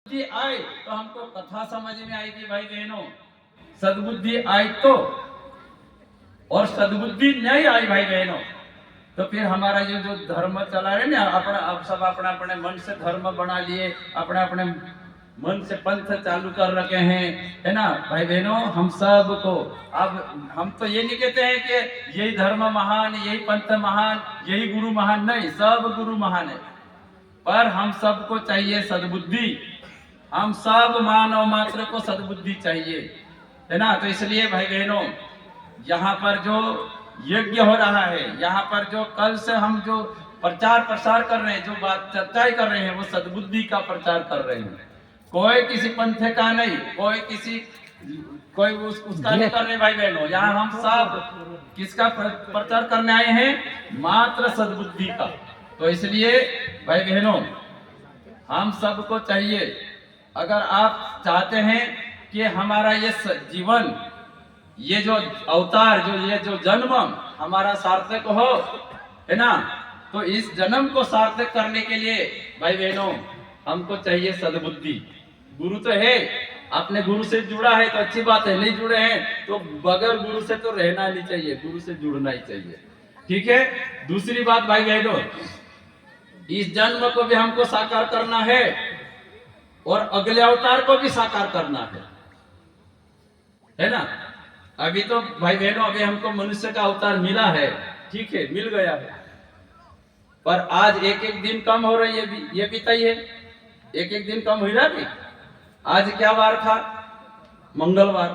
सद्बुद्धि आए तो हमको कथा समझ में आएगी भाई बहनों। सद्बुद्धि आई तो, और सद्बुद्धि नहीं आई भाई बहनों तो फिर हमारा ये जो धर्म चला रहे ना, अपना अब सब अपना अपने मन से धर्म बना लिए, अपने अपने मन से पंथ चालू कर रखे हैं, है ना भाई बहनों। हम सब को अब हम तो ये नहीं कहते हैं कि यही धर्म महान, यही पंथ महान, यही गुरु महान, नहीं, सब गुरु महान है, पर हम सबको चाहिए सद्बुद्धि। हम सब मानव मात्र को सद्बुद्धि चाहिए, है ना। तो इसलिए भाई बहनों, यहाँ पर जो यज्ञ हो रहा है, यहाँ पर जो कल से हम जो प्रचार प्रसार कर रहे हैं, जो बात चर्चाएं कर रहे हैं, वो सद्बुद्धि का प्रचार कर रहे हैं। कोई किसी पंथ का नहीं, कोई उसका नहीं कर रहे भाई बहनों। यहाँ हम सब किसका प्रचार करने आए हैं? मात्र सद्बुद्धि का। तो इसलिए भाई बहनों, हम सबको चाहिए, अगर आप चाहते हैं कि हमारा ये जीवन, ये जो अवतार, ये जो जन्म हमारा सार्थक हो, है ना, तो इस जन्म को सार्थक करने के लिए भाई बहनों हमको चाहिए सद्बुद्धि। गुरु तो है, अपने गुरु से जुड़ा है तो अच्छी बात है, नहीं जुड़े हैं तो बगैर गुरु से तो रहना नहीं चाहिए, गुरु से जुड़ना ही चाहिए, ठीक है। दूसरी बात भाई बहनों, इस जन्म को भी हमको साकार करना है और अगले अवतार को भी साकार करना है ना। अभी तो भाई बहनों, अभी हमको मनुष्य का अवतार मिला है, ठीक है, मिल गया है, पर आज एक एक दिन कम हो रही है, ये भी तय है, एक एक दिन कम हो रहा है। आज क्या वार था? मंगलवार।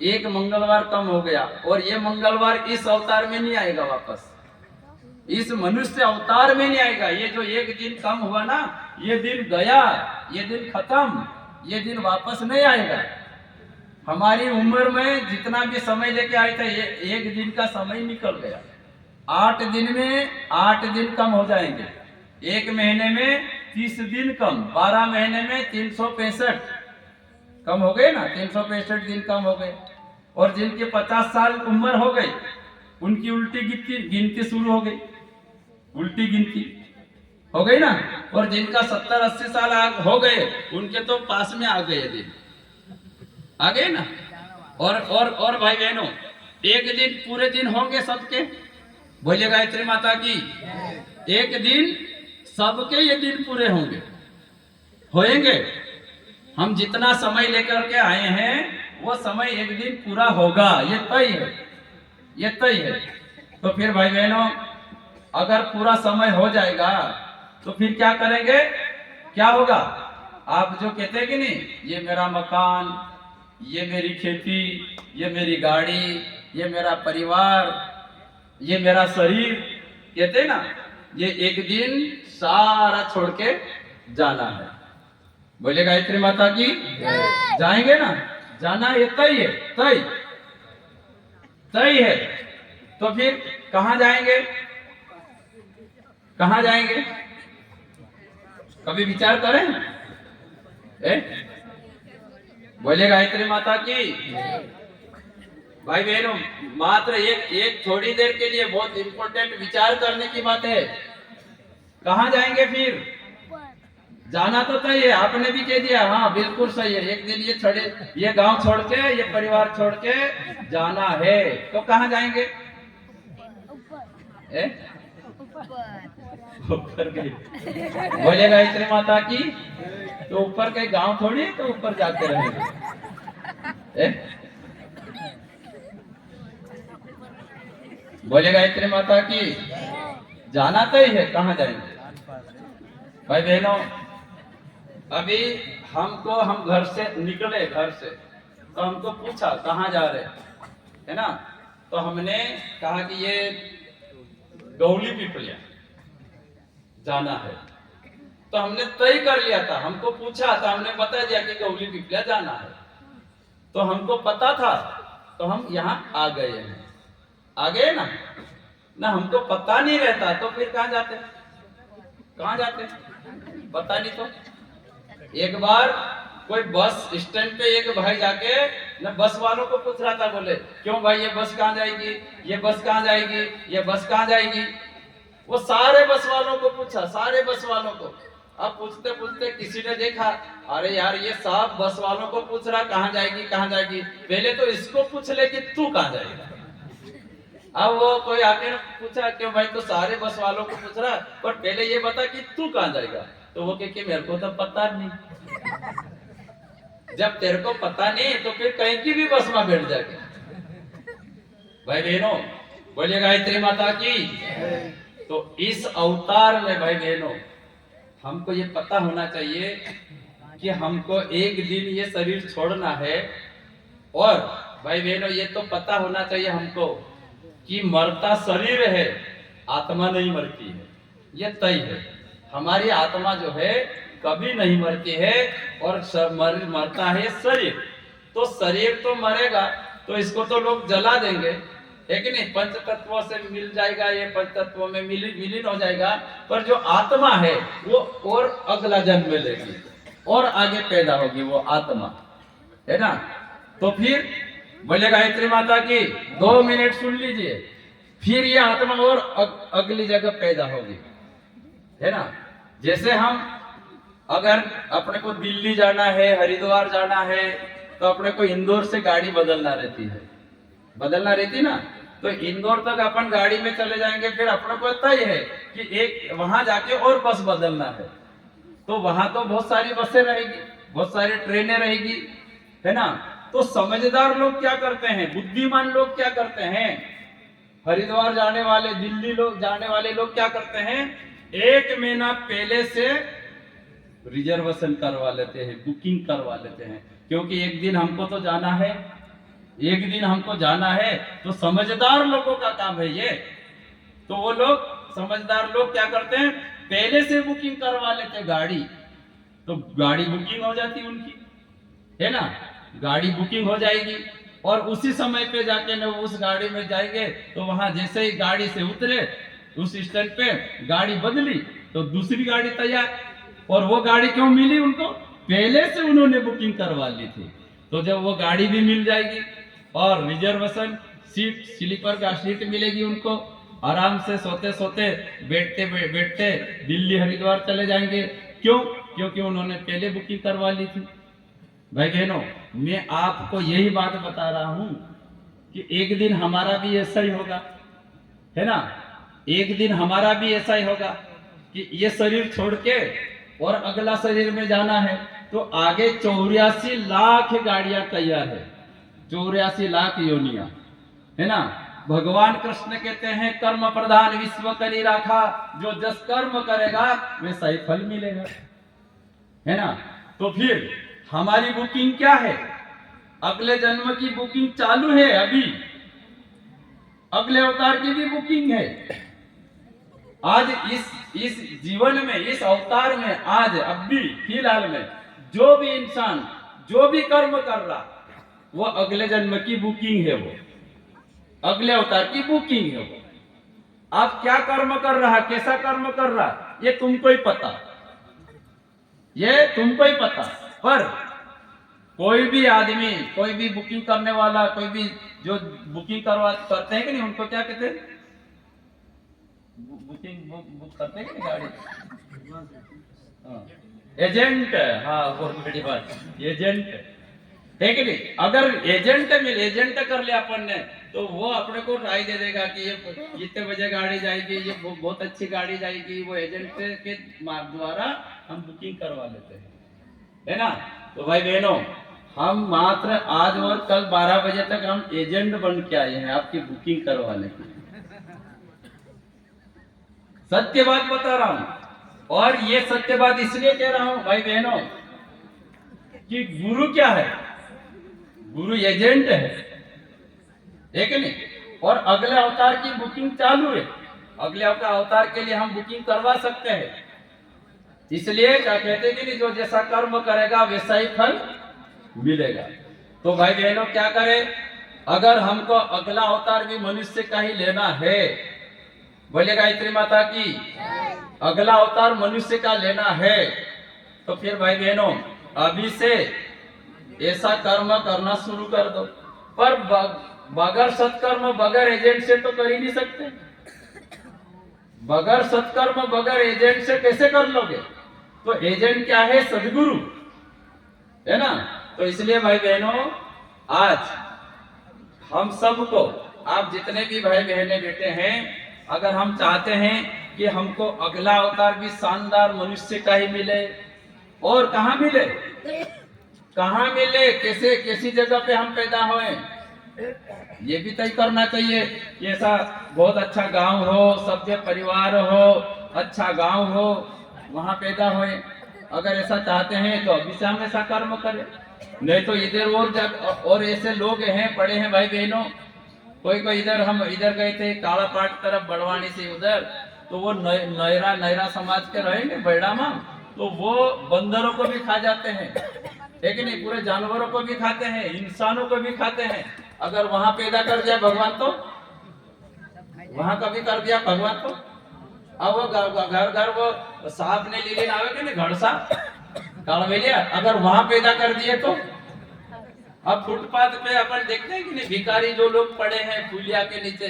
एक मंगलवार कम हो गया, और ये मंगलवार इस अवतार में नहीं आएगा वापस, इस मनुष्य अवतार में नहीं आएगा। ये जो एक दिन कम हुआ ना, ये दिन गया, ये दिन खत्म, ये दिन वापस नहीं आएगा। हमारी उम्र में जितना भी समय लेके आए थे, ये एक दिन का समय निकल गया। 8 दिन में 8 दिन कम हो जाएंगे, एक महीने में 30 दिन कम, 12 महीने में 365 कम हो गए ना, 365 दिन कम हो गए। और जिनके 50 साल उम्र हो गई, उनकी उल्टी गिनती शुरू हो गई, उल्टी गिनती हो गई ना। और जिनका 70-80 साल हो गए, उनके तो पास में आ गए दिन, आ गए ना। और भाई बहनों, एक दिन पूरे दिन होंगे सबके, बोलिए गायत्री माता की। एक दिन सबके ये दिन पूरे होंगे। हम जितना समय लेकर के आए हैं, वो समय एक दिन पूरा होगा, ये तय है, ये तय है। तो फिर भाई बहनों, अगर पूरा समय हो जाएगा तो फिर क्या करेंगे? क्या होगा? आप जो कहते हैं कि नहीं, ये मेरा मकान, ये मेरी खेती, ये मेरी गाड़ी, ये मेरा परिवार, ये मेरा शरीर, कहते हैं ना, ये एक दिन सारा छोड़ के जाना है। बोले गायत्री माता की जाएंगे ना, जाना ये तय है, तय है। तो फिर कहाँ जाएंगे? कहाँ जाएंगे? कभी विचार करें? बोले गायत्री माता की। भाई बहनों, मात्र एक थोड़ी देर के लिए बहुत इंपॉर्टेंट विचार करने की बात है। कहाँ जाएंगे फिर? जाना तो तय है, आपने भी कह दिया, हाँ बिल्कुल सही है। एक दिन ये गांव छोड़ के, ये परिवार छोड़ के जाना है, तो कहाँ जाएंगे? ऊपर गए। बोले गायत्री माता की। तो ऊपर के गांव थोड़ी, तो ऊपर जाते रहेंगे। बोले गायत्री माता की। जाना तो ही है, कहाँ जाएंगे? भाई बहनों, अभी हम घर से निकले, घर से तो हमको पूछा कहाँ जा रहे, है ना। तो हमने कहा कि ये गौली पिपलिया जाना है। तो हमने तय कर लिया था, हमको पूछा था, हमने बता दिया कि गौली पिपलिया जाना है, तो हमको पता था, तो हम यहाँ आ गए हैं। आ गए ना हमको पता नहीं रहता तो फिर कहाँ जाते? पता नहीं तो। एक बार कोई बस स्टैंड पे एक भाई जाके न बस वालों को पूछ रहा था, बोले क्यों भाई, ये बस कहाँ जाएगी, ये बस कहाँ जाएगी, ये बस कहाँ जाएगी। वो सारे बस वालों को पूछा, सारे बस वालों को, अब पूछते पूछते किसी ने देखा, अरे यार ये साहब बस वालों को पूछ रहा कहाँ जाएगी कहाँ जाएगी, पहले तो इसको पूछ ले कि तू कहाँ जाएगा। अब वो कोई आके पूछा क्यों भाई, तो सारे बस वालों को पूछ रहा, पर पहले ये बता कि तू कहाँ जाएगा। तो वो कहे मेरे को तो पता नहीं। जब तेरे को पता नहीं तो फिर कहीं की भी बस में बैठ जाएगा। भाई बहनों बोलिए गायत्री माता की। तो इस अवतार में भाई बहनों हमको ये पता होना चाहिए कि हमको एक दिन ये शरीर छोड़ना है। और भाई बहनों ये तो पता होना चाहिए हमको कि मरता शरीर है, आत्मा नहीं मरती है, ये तय है। हमारी आत्मा जो है कभी नहीं मरती है और मरता है शरीर। तो शरीर तो मरेगा तो इसको तो लोग जला देंगे, है कि नहीं, पंच तत्वों से मिल जाएगा, ये पंच तत्वों में विलीन हो जाएगा। पर जो आत्मा है वो और अगला जन्म में लेगी और आगे पैदा होगी वो आत्मा, है ना। तो फिर बोले गायत्री माता की 2 मिनट सुन लीजिए, फिर ये आत्मा और अगली जगह पैदा होगी, है ना। जैसे हम अगर अपने को दिल्ली जाना है, हरिद्वार जाना है, तो अपने को इंदौर से गाड़ी बदलना रहती ना। तो इंदौर तक अपन गाड़ी में चले जाएंगे, फिर अपने को तय है कि एक वहां जाके और बस बदलना है। तो वहां तो बहुत सारी बसें रहेगी, बहुत सारी ट्रेनें रहेगी, है ना। तो समझदार लोग क्या करते हैं, बुद्धिमान लोग क्या करते हैं, हरिद्वार जाने वाले, दिल्ली लोग जाने वाले लोग क्या करते हैं, 1 महीना पहले से रिजर्वेशन करवा लेते हैं, बुकिंग करवा लेते हैं। क्योंकि एक दिन हमको तो जाना है, एक दिन हमको जाना है। तो समझदार लोगों का काम है ये। तो वो लोग समझदार लोग क्या करते हैं, पहले से बुकिंग करवा लेते गाड़ी। तो गाड़ी बुकिंग हो जाती उनकी, है ना, गाड़ी बुकिंग हो जाएगी और उसी समय पे जाके ना उस गाड़ी में जाएंगे। तो वहां जैसे ही गाड़ी से उतरे, उस स्टैंड पे गाड़ी बदली तो दूसरी गाड़ी तैयार। और वो गाड़ी क्यों मिली उनको, पहले से उन्होंने बुकिंग करवा ली थी। तो जब वो गाड़ी भी मिल जाएगी और रिजर्वेशन सीट, स्लीपर का सीट मिलेगी उनको, आराम से सोते सोते बैठते बैठते दिल्ली हरिद्वार चले जाएंगे। क्यों, क्योंकि उन्होंने पहले बुकिंग करवा ली थी। भाई बहनों मैं आपको यही बात बता रहा हूं कि एक दिन हमारा भी ऐसा ही होगा, है ना। एक दिन हमारा भी ऐसा ही होगा कि ये शरीर छोड़ के और अगला शरीर में जाना है। तो आगे 84 लाख गाड़ियां तैयार है, 84 लाख योनियां, है ना। भगवान कृष्ण कहते हैं कर्म प्रधान विश्व करी राखा, जो जस कर्म करेगा वैसा ही फल मिलेगा, है ना। तो फिर हमारी बुकिंग क्या है, अगले जन्म की बुकिंग चालू है अभी, अगले अवतार की भी बुकिंग है। आज इस जीवन में, इस अवतार में, आज अब भी फिलहाल में जो भी इंसान जो भी कर्म कर रहा वो अगले जन्म की बुकिंग है, वो अगले अवतार की बुकिंग है। वो आप क्या कर्म कर रहा, कैसा कर्म कर रहा, ये तुमको ही पता, ये तुमको ही पता। पर कोई भी आदमी, कोई भी बुकिंग करने वाला, कोई भी जो बुकिंग करते हैं कि नहीं, उनको क्या कहते हैं, बुकिंग बुक करते हैं कि नहीं गाड़ी, हाँ एजेंट, हाँ बहुत बड़ी बात, एजेंट है कि नहीं। अगर एजेंट कर लिया अपन ने तो वो अपने को राय दे देगा कि ये इतने बजे गाड़ी जाएगी, ये बहुत अच्छी गाड़ी जाएगी, वो एजेंट के द्वारा हम बुकिंग करवा लेते हैं, है ना। तो भाई बहनों हम मात्र आज और कल 12 बजे तक हम एजेंट बन के आए हैं आपकी बुकिंग करवाने की। सत्य बात बता रहा हूं, और ये सत्य बात इसलिए कह रहा हूं भाई बहनों कि गुरु क्या है, गुरु एजेंट है कि नहीं। और अगले अवतार की बुकिंग चालू है, अगले अवतार के लिए हम बुकिंग करवा सकते हैं। इसलिए क्या कहते हैं कि नहीं, जो जैसा कर्म करेगा वैसा ही फल मिलेगा। तो भाई बहनों क्या करें, अगर हमको अगला अवतार भी मनुष्य का ही लेना है, बोले गायत्री माता की, अगला अवतार मनुष्य का लेना है, तो फिर भाई बहनों अभी से ऐसा कर्म करना शुरू कर दो। पर बगैर सत्कर्म, बगैर एजेंट से तो कर ही नहीं सकते। बगैर सत्कर्म, बगैर एजेंट से कैसे कर लोगे। तो एजेंट क्या है? सदगुरु है ना। तो इसलिए भाई बहनों, आज हम सबको, आप जितने भी भाई बहने बेटे हैं, अगर हम चाहते हैं कि हमको अगला अवतार भी शानदार मनुष्य का ही मिले, और कहाँ मिले, कहाँ मिले, कैसे कैसी जगह पे हम पैदा हुए, ये भी तय करना चाहिए कि ऐसा बहुत अच्छा गांव हो, सभ्य परिवार हो, अच्छा गांव हो, वहां पैदा होए। अगर ऐसा चाहते हैं तो अभी से हम ऐसा कर्म करें, नहीं तो इधर और ऐसे लोग हैं, पड़े हैं भाई बहनों। कोई इधर, हम इधर गए थे काला पाट तरफ, बड़वानी से उधर, तो वो नयरा समाज के रहेंगे बैड़ा मां, तो वो बंदरों को भी खा जाते हैं, है कि नहीं, पूरे जानवरों को भी खाते हैं, इंसानों को भी खाते हैं। अगर वहां पैदा कर दिया भगवान, तो वहां कभी कर दिया भगवान, तो अब वो घर वो सांप ने लीले आवे के नहीं, घर सांप कालवेलिया, अगर वहां पैदा कर दिए तो। अब फुटपाथ पे अपन देखते हैं कि नहीं, भिखारी जो लोग पड़े हैं पुलिया के नीचे,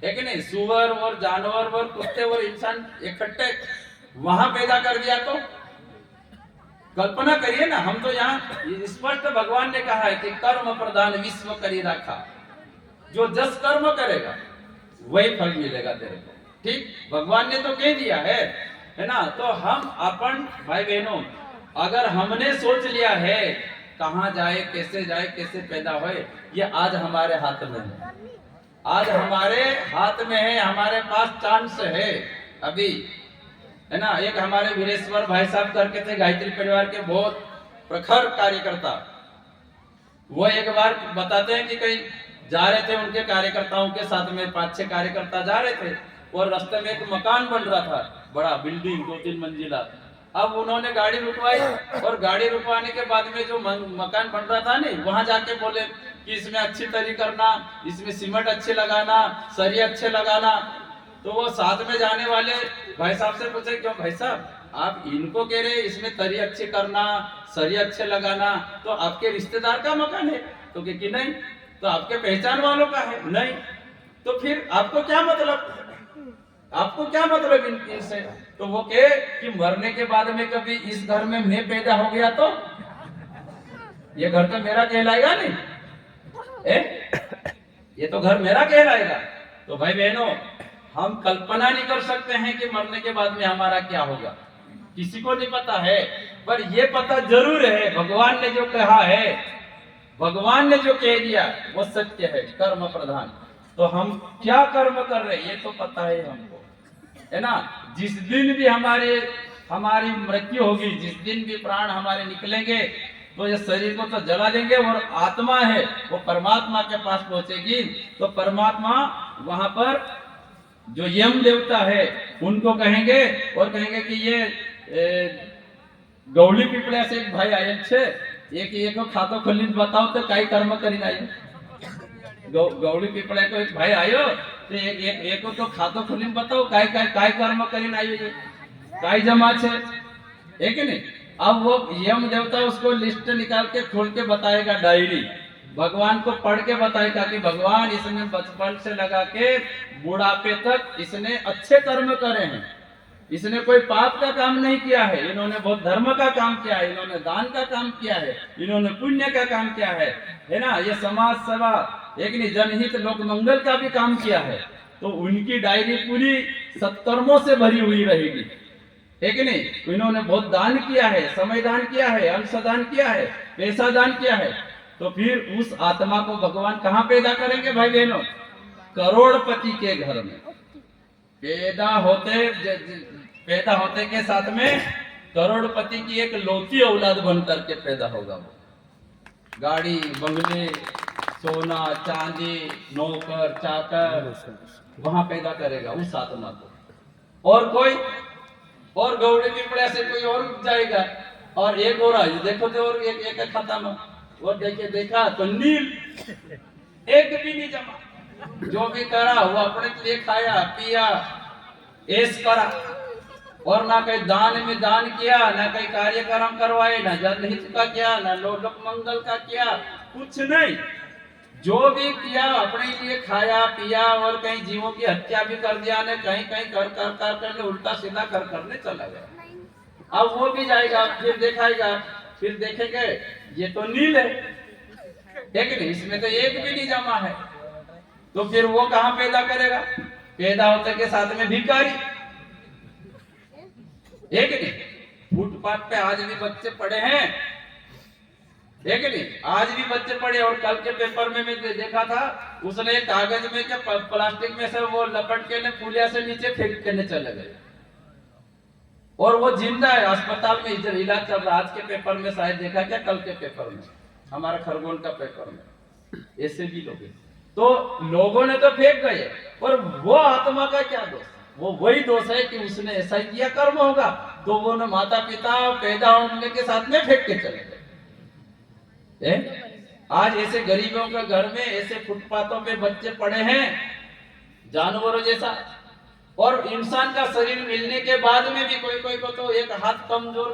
है कि नहीं, सुअर और जानवर और कुत्ते और इंसान इकट्ठे, वहां पैदा कर दिया तो कल्पना करिए ना। हम तो यहाँ स्पष्ट भगवान ने कहा है कि कर्म प्रधान विश्व करी रखा, जो जस कर्म करेगा वही फल मिलेगा तेरे को, ठीक, भगवान ने तो कह दिया है ना। तो हम अपन भाई बहनों, अगर हमने सोच लिया है कहाँ जाए, कैसे पैदा होए, ये आज हमारे हाथ में है, आज हमारे हाथ में है, हमारे पास चांस है अभी, है ना। एक हमारे वीरेश्वर भाई साहब करके थे, गायत्री परिवार के बहुत प्रखर कार्यकर्ता, वो एक बार बताते हैं कि कहीं जा रहे थे, उनके कार्यकर्ताओं के साथ में 5-6 कार्यकर्ता जा रहे थे, और रास्ते में एक मकान बन रहा था, बड़ा बिल्डिंग 2-3 मंजिला। अब उन्होंने गाड़ी रुकवाई, और गाड़ी रुकवाने के बाद में जो मकान बन रहा था नहीं, वहां जाके बोले कि इसमें अच्छी तरी करना, इसमें सीमेंट अच्छे लगाना, सरिये अच्छे लगाना। तो वो साथ में जाने वाले भाई साहब से पूछे, क्यों भाई साहब आप इनको कह रहे इसमें तरी अच्छी करना, सरिये अच्छे लगाना, तो आपके रिश्तेदार का मकान है? तो कि नहीं, तो आपके पहचान वालों का है? नहीं। तो फिर आपको क्या मतलब, आपको क्या मतलब इनसे? तो वो कहे कि मरने के बाद में कभी इस घर में मैं पैदा हो गया तो ये घर तो मेरा कहलाएगा नहीं, ये तो घर मेरा कहलाएगा। तो भाई बहनों, हम कल्पना नहीं कर सकते हैं कि मरने के बाद में हमारा क्या होगा, किसी को नहीं पता है, पर ये पता जरूर है भगवान ने जो कहा है, भगवान ने जो कह दिया वो सत्य है, कर्म प्रधान। तो हम क्या कर्म कर रहे हैं ये तो पता है हमको, है ना। जिस दिन भी हमारी मृत्यु होगी, जिस दिन भी प्राण हमारे निकलेंगे, तो ये शरीर को तो जला देंगे, और आत्मा है वो परमात्मा के पास पहुंचेगी। तो परमात्मा वहां पर जो यम देवता है उनको कहेंगे, और कहेंगे कि ये गौली पीपड़ा से एक भाई आये छे, एक खातो खोली बताओ तो कई कर्म करी आयो। गौड़ी पीपड़ा को एक भाई आयो, तो एक तो खातो खोली बताओ काय कर्म करी आयो, काय जमा छे, है कि नहीं। अब वो यम देवता उसको लिस्ट निकाल के खोल के बताएगा, डायरी भगवान को पढ़ के बताएगा कि भगवान इसने बचपन से लगा के बुढ़ापे तक इसने अच्छे कर्म करे हैं, इसने कोई पाप का काम नहीं किया है, इन्होंने बहुत धर्म का काम किया है, इन्होंने दान का काम किया है, इन्होंने पुण्य का काम किया है ना, ये समाज सेवा, एक नहीं, जनहित लोक मंगल का भी काम किया है। तो उनकी डायरी पूरी सत्कर्मों से भरी हुई रहेगी, है कि नहीं। तो इन्होंने बहुत दान किया है, समय दान किया है, अंश दान किया है, पैसा दान किया है। तो फिर उस आत्मा को भगवान कहाँ पैदा करेंगे भाई बहनों? करोड़पति के घर में पैदा होते के साथ में करोड़पति की एक लौती औलाद बन करके पैदा होगा। वो गाड़ी बंगले, सोना चांदी, नौकर चाकर वहां पैदा करेगा उस आत्मा को। और गौड़ी पिपड़ा से कोई और जाएगा, और एक और आई देखो तो, और एक खत्म, और देखा तो नील, एक भी नहीं जमा, जो भी करा वो अपने लिए खाया पिया, ऐश करा, और ना कहीं दान में दान किया, ना कहीं कार्यक्रम करवाए, ना जनहित का किया, ना लोक मंगल का किया, कुछ नहीं। जो भी किया अपने लिए खाया पिया, और कहीं जीवों की हत्या भी कर दिया, ने कहीं कर उल्टा सीधा करने चला गया। अब वो भी जाएगा, फिर दिखाएगा, फिर देखेंगे ये तो नील है, कि नहीं, इसमें तो एक भी नहीं जमा है, तो फिर वो कहां पैदा करेगा? पैदा होते के साथ में भिखारी, कि नहीं। फुटपाथ पे आज भी बच्चे पड़े हैं, कि नहीं, आज भी बच्चे पड़े। और कल के पेपर में मैं देखा था, उसने कागज में क्या प्लास्टिक में से वो लपट के ने पुलिया से नीचे फेंक करने चले गए, और वो जिंदा है, अस्पताल में इलाज चल रहा। आज के पेपर में शायद देखा क्या, कल के पेपर में, हमारा खरगोन का पेपर में, ऐसे भी लोग। तो लोगों ने तो फेंक गए, पर वो आत्मा का क्या दोष? वो वही दोष है कि उसने ऐसा ही किया, कर्म होगा, तो वो न माता पिता पैदा होने के साथ में फेंक के चले गए। आज ऐसे गरीबों के घर में ऐसे फुटपाथों पे बच्चे पड़े हैं जानवरों जैसा, और इंसान का शरीर मिलने के बाद में भी कोई कोई को तो एक हाथ कमजोर,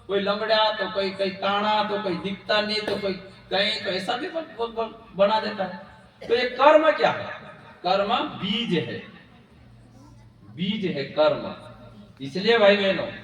कोई लंगड़ा, तो कोई कहीं काना, तो कोई दिखता नहीं, तो कोई कहीं, तो ऐसा भी बना देता है। तो ये कर्म क्या है? कर्म बीज है, बीज है कर्म। इसलिए भाई बहनों,